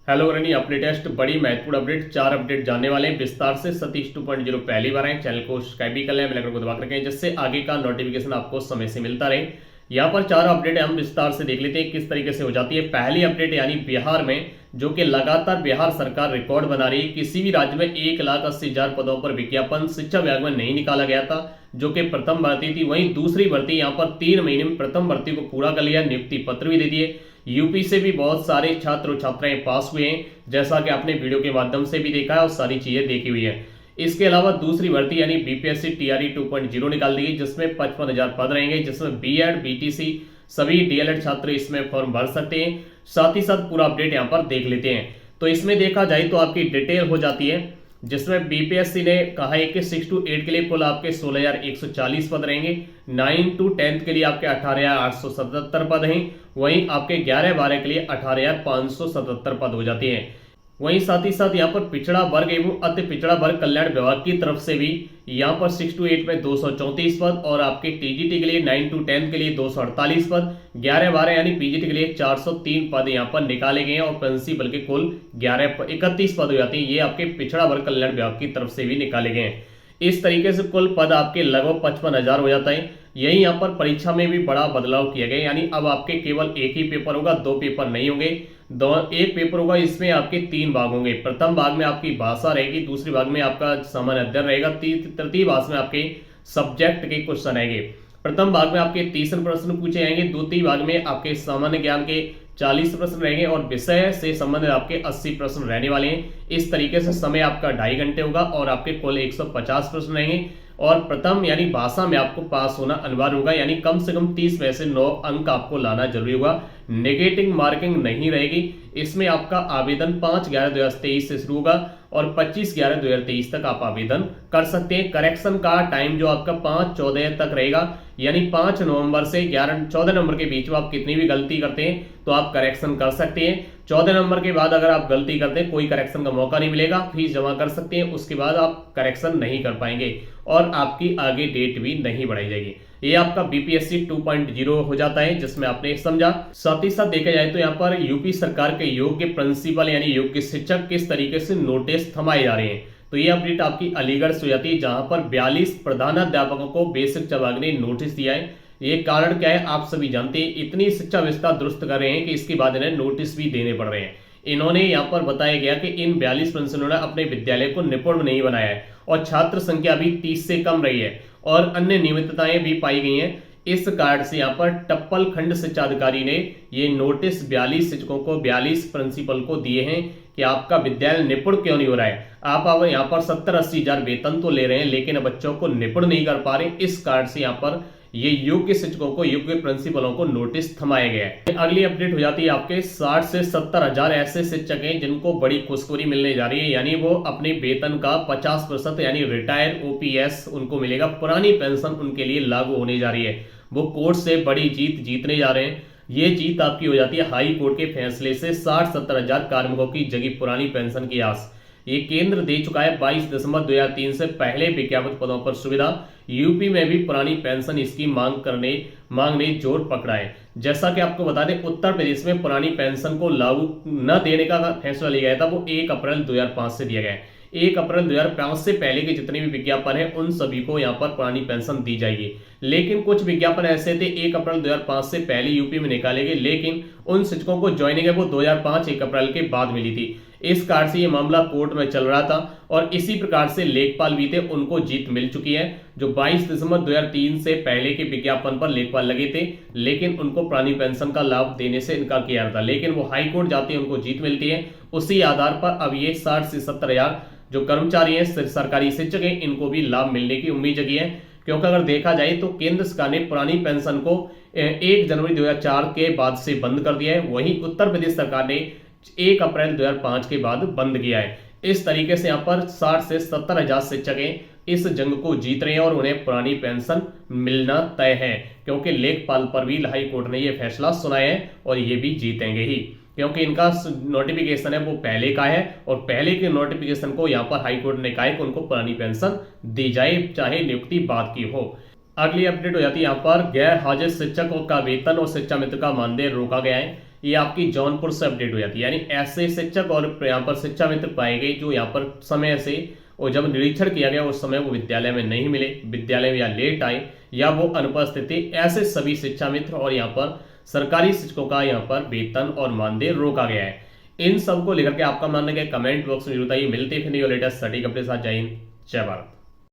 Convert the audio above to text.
Hello runny, अपने test बड़ी महत्वपूर्ण अपडेट, 4 अपडेट जानने वाले हैं विस्तार से। सतीश 2.0 पहली बार आए, चैनल को सब्सक्राइब भी कर लें, बेल आइकन को दबा कर रखें जिससे आगे का नोटिफिकेशन आपको समय से मिलता रहे। यहाँ पर 4 अपडेट हम विस्तार से देख लेते हैं किस तरीके से हो जाती है। पहली अपडेट यानी बिहार में, जो कि लगातार बिहार सरकार रिकॉर्ड बना रही है। किसी भी राज्य में 1,80,000 पदों पर विज्ञापन शिक्षा विभाग में नहीं निकाला गया था, जो कि प्रथम भर्ती थी। वहीं दूसरी भर्ती यहाँ पर 3 महीने में प्रथम भर्ती को पूरा कर लिया, नियुक्ति पत्र भी दे दिए। यूपी से भी बहुत सारे छात्र और छात्राएं पास हुए हैं, जैसा कि आपने वीडियो के माध्यम से भी देखा है और सारी चीजें देखी हुई है। इसके अलावा दूसरी भर्ती यानी बीपीएससी टीआरई 2.0 निकाल दी गई, जिसमें 55,000 पद रहेंगे, जिसमें बीएड बीटीसी सभी डीएलएड छात्र इसमें फॉर्म भर सकते हैं। साथ ही साथ पूरा अपडेट यहाँ पर देख लेते हैं। तो इसमें देखा जाए तो आपकी डिटेल हो जाती है, जिसमें बीपीएससी ने कहा है कि 6 to 8 के लिए कुल आपके 16,140 पद रहेंगे। 9 to 10 के लिए आपके 18,877 पद हैं। वहीं आपके 11-12 के लिए 18,577 पद हो जाते हैं। वहीं साथ ही साथ यहाँ पर पिछड़ा वर्ग एवं अति पिछड़ा वर्ग कल्याण विभाग की तरफ से भी यहाँ पर 6 to 8 में 234 पद, और आपके टीजीटी के लिए 9 to 10 के लिए 248 पद, 11-12 यानी पीजीटी के लिए 403 पद यहाँ पर निकाले गए हैं, और प्रिंसिपल के कुल 31 पद हो जाते हैं। ये आपके पिछड़ा वर्ग कल्याण विभाग की तरफ से भी निकाले गए हैं। इस तरीके से कुल पद आपके लगभग 55,000 हो जाता है। यही यहाँ पर परीक्षा में भी बड़ा बदलाव किया गया, यानी अब आपके केवल एक ही पेपर होगा, 2 पेपर नहीं होंगे। एक पेपर होगा, इसमें आपके 3 भाग होंगे। प्रथम भाग में आपकी भाषा रहेगी, दूसरे भाग में आपका सामान्य अध्ययन रहेगा, तृतीय भाग में आपके सब्जेक्ट के क्वेश्चन आएंगे। प्रथम भाग में आपके 30 प्रश्न पूछे जाएंगे, द्वितीय भाग में आपके सामान्य ज्ञान के 40 प्रश्न रहेंगे, और विषय से संबंधित आपके 80 प्रश्न रहने वाले हैं। इस तरीके से समय आपका 2.5 घंटे होगा, और आपके कुल 150 प्रश्न रहेंगे। और प्रथम यानी भाषा में आपको पास होना अनिवार्य होगा, यानी कम से कम 30 में से 9 अंक आपको लाना जरूरी होगा। नेगेटिव मार्किंग नहीं रहेगी। इसमें आपका आवेदन 5/11/2023 से शुरू होगा, और 25/11/2023 तक आप आवेदन कर सकते हैं। करेक्शन का टाइम जो आपका 5/14 तक रहेगा, यानी 5 नवंबर से 14 नवंबर के बीच में आप कितनी भी गलती करते हैं तो आप करेक्शन कर सकते हैं। 14 नवंबर के बाद अगर आप गलती करते हैं, कोई करेक्शन का मौका नहीं मिलेगा, फीस जमा कर सकते हैं, उसके बाद आप करेक्शन नहीं कर पाएंगे, और आपकी आगे डेट भी नहीं बढ़ाई जाएगी। ये आपका बीपीएससी 2.0 हो जाता है, जिसमें आपने समझा। साथ ही साथ देखा जाए तो यहाँ पर यूपी सरकार के योग्य प्रिंसिपल यानी योग्य शिक्षक किस तरीके से नोटिस थमाए जा रहे हैं। तो ये अपडेट आपकी अलीगढ़ से हो जाती है, जहां पर 42 प्रधानाध्यापकों को बेसिक शिक्षा विभाग ने नोटिस दिया है। ये कारण क्या है आप सभी जानते हैं। इतनी शिक्षा व्यवस्था दुरुस्त कर रहे हैं कि इसके बाद इन्हें नोटिस भी देने पड़ रहे हैं। इन्होंने यहाँ पर बताया गया कि इन 42 प्रिंसिपलों ने अपने विद्यालय को निपुण नहीं बनाया है, और छात्र संख्या भी 30 से कम रही है, और अन्य नियमितताएं भी पाई गई हैं। इस कारण से यहाँ पर टप्पल खंड शिक्षा अधिकारी ने ये नोटिस 42 शिक्षकों को, 42 प्रिंसिपल को दिए हैं कि आपका विद्यालय निपुण क्यों नहीं हो रहा है। आप अब यहाँ पर 70-80 हजार वेतन तो ले रहे हैं, लेकिन बच्चों को निपुण नहीं कर पा रहे। इस कारण से यहाँ पर ये योग्य शिक्षकों को, योग्य प्रिंसिपलों को नोटिस थमाया गया है। अगली अपडेट हो जाती है आपके 60 से 70 हजार ऐसे शिक्षक हैं जिनको बड़ी खुशखबरी मिलने जा रही है, यानी वो अपने वेतन का 50% यानी रिटायर ओपीएस उनको मिलेगा। पुरानी पेंशन उनके लिए लागू होने जा रही है। वो कोर्ट से बड़ी जीत जीतने जा रहे हैं। ये जीत आपकी हो जाती है हाई कोर्ट के फैसले से। 60-70 हजार कार्मिकों की जगी पुरानी पेंशन की आस ये केंद्र दे चुका है। 22 दिसंबर 2003 से पहले विज्ञापित पदों पर सुविधा। यूपी में भी पुरानी पेंशन इसकी मांग ने जोर पकड़ा है। जैसा कि आपको बता दें, उत्तर प्रदेश में पुरानी पेंशन को लागू न देने का फैसला लिया गया था, वो 1 अप्रैल 2005 से दिया गया है। 1 अप्रैल 2005 से पहले के जितने भी विज्ञापन है उन सभी को यहाँ पर पुरानी पेंशन दी जाएगी। लेकिन कुछ विज्ञापन ऐसे थे 1 अप्रैल 2005 से पहले यूपी में निकाले गए, लेकिन उन शिक्षकों को ज्वाइनिंग है वो 2005 1 अप्रैल के बाद मिली थी। इस कारण से ये मामला कोर्ट में चल रहा था, और इसी प्रकार से लेखपाल भी थे, उनको जीत मिल चुकी है। जो 22 दिसंबर 2003 से पहले के विज्ञापन पर लेखपाल लगे थे, लेकिन उनको पुरानी पेंशन का लाभ देने से इनकार किया था, लेकिन वो हाई कोर्ट जाते हैं, उनको जीत मिलती है। उसी आधार पर अब ये 60 से 70 हजार जो कर्मचारी हैं, सरकारी शिक्षक हैं, इनको भी लाभ मिलने की उम्मीद जगी है। क्योंकि अगर देखा जाए तो केंद्र सरकार ने पुरानी पेंशन को 1 जनवरी 2004 के बाद से बंद कर दिया है, वहीं उत्तर प्रदेश सरकार ने 1 अप्रैल 2005 के बाद बंद किया है। इस तरीके से यहाँ पर 60 से 70 हजार शिक्षक इस जंग को जीत रहे हैं, और उन्हें पुरानी पेंशन मिलना तय है, क्योंकि लेखपाल पर भी हाई कोर्ट ने यह फैसला सुनाया है, और ये भी जीतेंगे ही, क्योंकि इनका नोटिफिकेशन है वो पहले का है, और पहले के नोटिफिकेशन को यहाँ पर हाई कोर्ट ने कहा है कि उनको पुरानी पेंशन दी जाए, चाहे नियुक्ति बाद की हो। अगली अपडेट हो जाती है यहाँ पर गैर हाजिर शिक्षकों का वेतन और शिक्षा मित्र का मानदेय रोका गया है। ये आपकी जौनपुर से अपडेट हो जाती है। यानी ऐसे शिक्षक और यहाँ पर शिक्षा मित्र पाए गए जो यहाँ पर समय से और जब निरीक्षण किया गया उस समय वो विद्यालय में नहीं मिले, विद्यालय में या लेट आए या वो अनुपस्थित थे, ऐसे सभी शिक्षा मित्र और यहाँ पर सरकारी शिक्षकों का यहाँ पर वेतन और मानदेय रोका गया है। इन सबको लेकर के आपका मानना क्या है, कमेंट बॉक्स में जरूर बताइए। मिलते हैं फिर लेटेस्ट स्टडी अपडेट के साथ। जय हिंद, जय भारत।